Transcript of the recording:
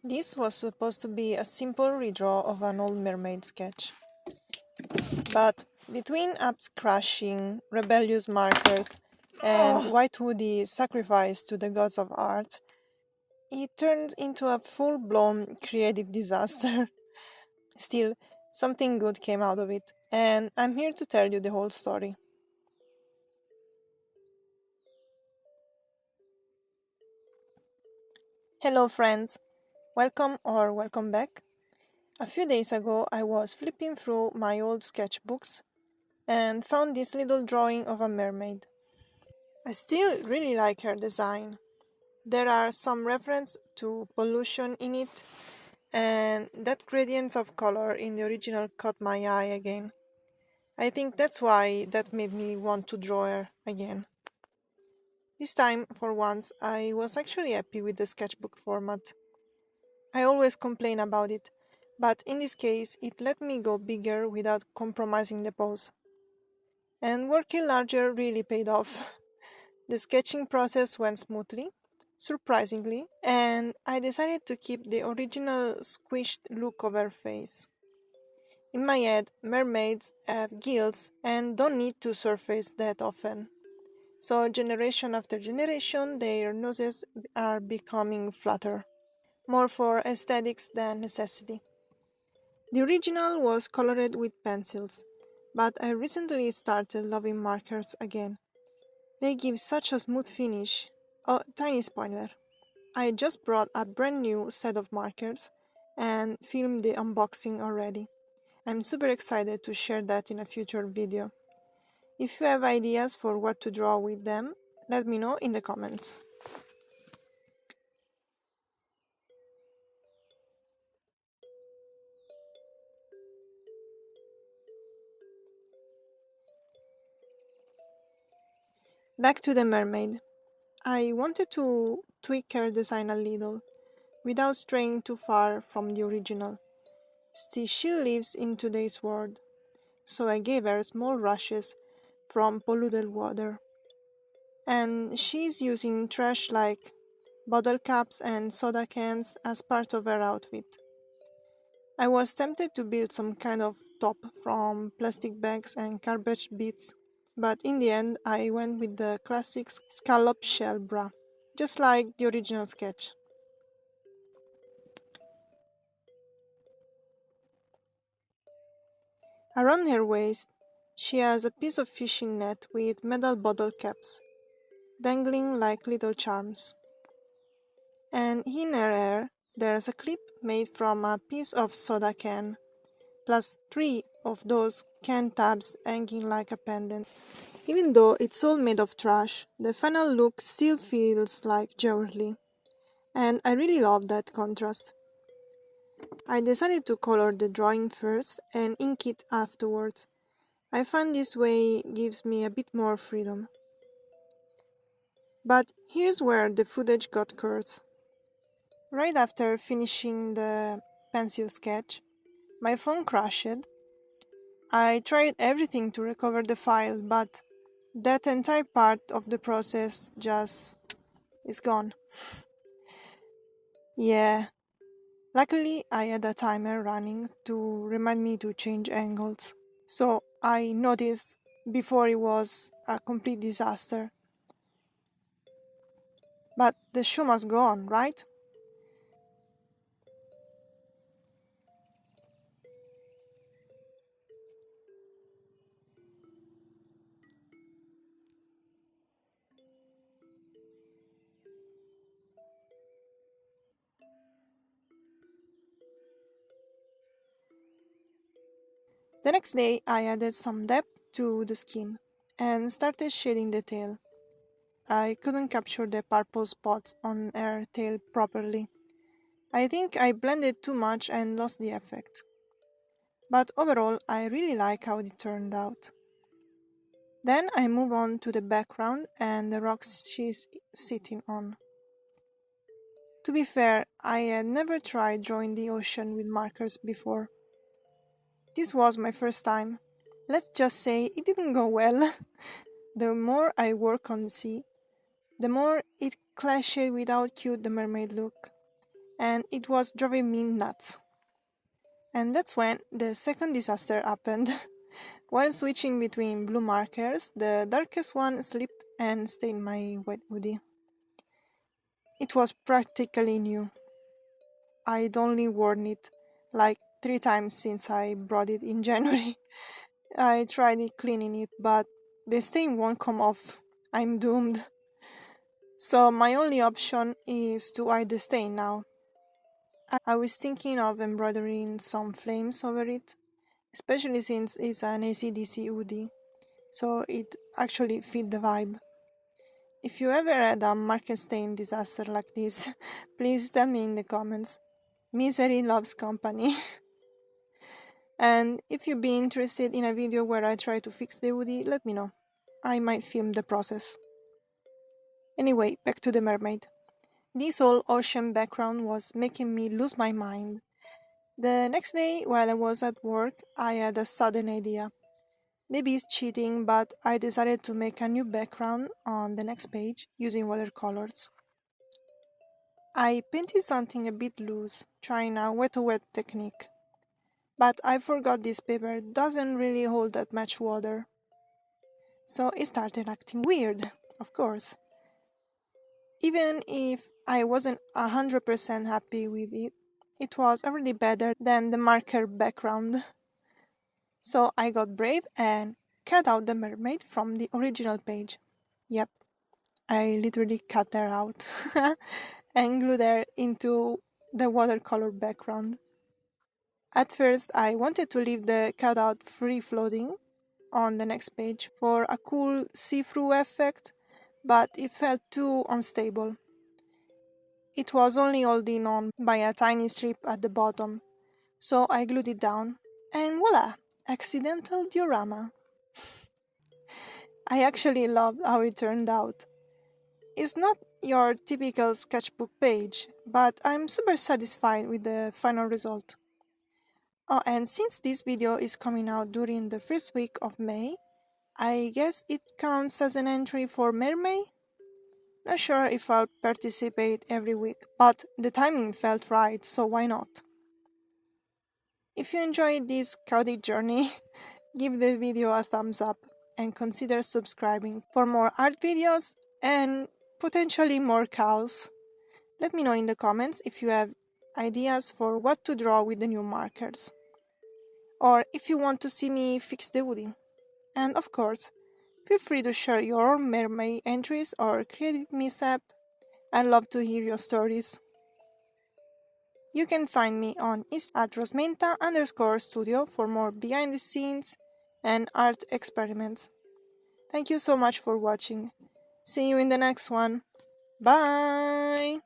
This was supposed to be a simple redraw of an old mermaid sketch, but between apps crashing, rebellious markers, and white woody sacrifice to the gods of art, it turned into a full-blown creative disaster. Still, something good came out of it, and I'm here to tell you the whole story. Hello friends, welcome or welcome back. A few days ago I was flipping through my old sketchbooks and found this little drawing of a mermaid. I still really like her design. There are some reference to pollution in it, and that gradients of color in the original caught my eye again. I think that's why that made me want to draw her again. This time, for once, I was actually happy with the sketchbook format. I always complain about it, but in this case, it let me go bigger without compromising the pose. And working larger really paid off. The sketching process went smoothly, surprisingly, and I decided to keep the original squished look of her face. In my head, mermaids have gills and don't need to surface that often. So, generation after generation, their noses are becoming flatter, more for aesthetics than necessity. The original was colored with pencils, but I recently started loving markers again. They give such a smooth finish. Oh, tiny spoiler. I just brought a brand new set of markers and filmed the unboxing already. I'm super excited to share that in a future video. If you have ideas for what to draw with them, let me know in the comments. Back to the mermaid. I wanted to tweak her design a little, without straying too far from the original. Still, she lives in today's world, so I gave her small rushes from polluted water. And she's using trash like bottle caps and soda cans as part of her outfit. I was tempted to build some kind of top from plastic bags and garbage bits, but in the end I went with the classic scallop shell bra, just like the original sketch. Around her waist, she has a piece of fishing net with metal bottle caps, dangling like little charms. And in her hair, there's a clip made from a piece of soda can, plus three of those can tabs hanging like a pendant. Even though it's all made of trash, the final look still feels like jewelry, and I really love that contrast. I decided to color the drawing first and ink it afterwards. I find this way gives me a bit more freedom. But here's where the footage got cursed. Right after finishing the pencil sketch, my phone crashed. I tried everything to recover the file, but that entire part of the process just is gone. Yeah, luckily I had a timer running to remind me to change angles, so I noticed before it was a complete disaster. But the show must go on, right? The next day I added some depth to the skin and started shading the tail. I couldn't capture the purple spots on her tail properly. I think I blended too much and lost the effect. But overall, I really like how it turned out. Then I move on to the background and the rocks she's sitting on. To be fair, I had never tried drawing the ocean with markers before. This was my first time. Let's just say it didn't go well. The more I work on the sea, the more it clashed with how cute the mermaid looked. and it was driving me nuts. And that's when the second disaster happened. While switching between blue markers, the darkest one slipped and stained my wet hoodie. It was practically new. I'd only worn it like 3 times since I brought it in January. I tried cleaning it, but the stain won't come off. I'm doomed. So my only option is to hide the stain now. I was thinking of embroidering some flames over it, especially since it's an AC/DC hoodie, so it actually fit the vibe. If you ever had a market stain disaster like this, please tell me in the comments. Misery loves company. And if you'd be interested in a video where I try to fix the hoodie, let me know. I might film the process. Anyway, back to the mermaid. This whole ocean background was making me lose my mind. The next day, while I was at work, I had a sudden idea. Maybe it's cheating, but I decided to make a new background on the next page using watercolors. I painted something a bit loose, trying a wet-to-wet technique. But I forgot this paper doesn't really hold that much water. So it started acting weird, of course. Even if I wasn't 100% happy with it, it was already better than the marker background. So I got brave and cut out the mermaid from the original page. Yep, I literally cut her out and glued her into the watercolor background. At first, I wanted to leave the cutout free floating on the next page for a cool see-through effect, but it felt too unstable. It was only holding on by a tiny strip at the bottom, so I glued it down, and voila! Accidental diorama. I actually loved how it turned out. It's not your typical sketchbook page, but I'm super satisfied with the final result. Oh, and since this video is coming out during the first week of May, I guess it counts as an entry for MerMay? Not sure if I'll participate every week, but the timing felt right, so why not? If you enjoyed this chaotic journey, give the video a thumbs up and consider subscribing for more art videos and potentially more cows. Let me know in the comments if you have ideas for what to draw with the new markers, or if you want to see me fix the hoodie. And of course, feel free to share your own mermaid entries or creative mishap. I'd love to hear your stories. You can find me on Instagram at rosmenta_studio for more behind the scenes and art experiments. Thank you so much for watching. See you in the next one. Bye!